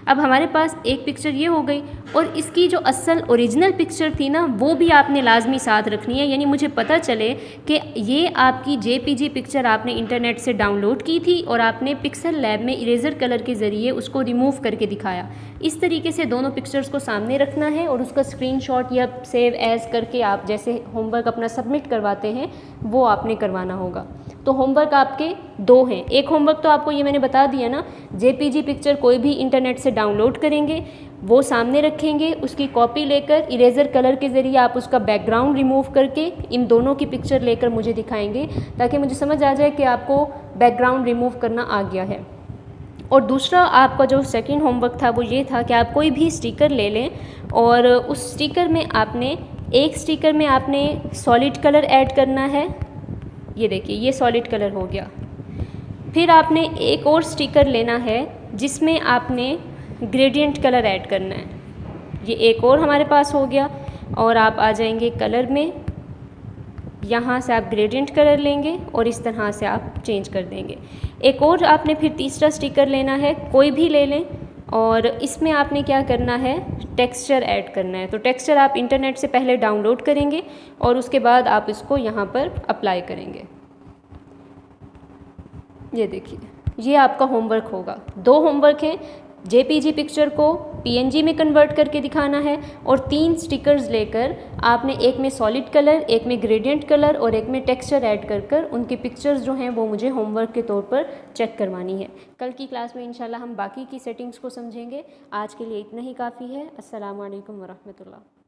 अब हमारे पास एक पिक्चर ये हो गई, और इसकी जो असल ओरिजिनल पिक्चर थी ना वो भी आपने लाजमी साथ रखनी है। यानी मुझे पता चले कि ये आपकी जेपीजी पिक्चर आपने इंटरनेट से डाउनलोड की थी और आपने पिक्सल लैब में इरेज़र कलर के ज़रिए उसको रिमूव करके दिखाया। इस तरीके से दोनों पिक्चर्स को सामने रखना है और उसका स्क्रीनशॉट या सेव एज़ करके आप जैसे होमवर्क अपना सबमिट करवाते हैं वो आपने करवाना होगा। तो होमवर्क आपके दो हैं। एक होमवर्क तो आपको ये मैंने बता दिया ना, जेपीजी पिक्चर कोई भी इंटरनेट से डाउनलोड करेंगे, वो सामने रखेंगे, उसकी कॉपी लेकर इरेज़र कलर के ज़रिए आप उसका बैकग्राउंड रिमूव करके इन दोनों की पिक्चर लेकर मुझे दिखाएंगे, ताकि मुझे समझ आ जाए कि आपको बैकग्राउंड रिमूव करना आ गया है। और दूसरा आपका जो सेकंड होमवर्क था वो ये था कि आप कोई भी स्टिकर ले लें और उस स्टिकर में आपने एक स्टिकर में आपने सॉलिड कलर ऐड करना है। ये देखिए ये सॉलिड कलर हो गया। फिर आपने एक और स्टिकर लेना है जिसमें आपने ग्रेडियंट कलर ऐड करना है। ये एक और हमारे पास हो गया। और आप आ जाएंगे कलर में, यहाँ से आप ग्रेडियंट कलर लेंगे और इस तरह से आप चेंज कर देंगे। एक और आपने फिर तीसरा स्टिकर लेना है, कोई भी ले लें, और इसमें आपने क्या करना है, टेक्सचर ऐड करना है। तो टेक्सचर आप इंटरनेट से पहले डाउनलोड करेंगे और उसके बाद आप इसको यहाँ पर अप्लाई करेंगे। ये देखिए ये आपका होमवर्क होगा। दो होमवर्क हैं, जेपीजी पिक्चर को पीएनजी में कन्वर्ट करके दिखाना है और 3 स्टिकर्स लेकर आपने एक में सॉलिड कलर, एक में ग्रेडियंट कलर और एक में टेक्सचर ऐड कर उनकी पिक्चर्स जो हैं वो मुझे होमवर्क के तौर पर चेक करवानी है। कल की क्लास में इंशाल्लाह हम बाकी की सेटिंग्स को समझेंगे। आज के लिए इतना ही काफ़ी है। अस्सलामु अलैकुम वरहमतुल्लाह।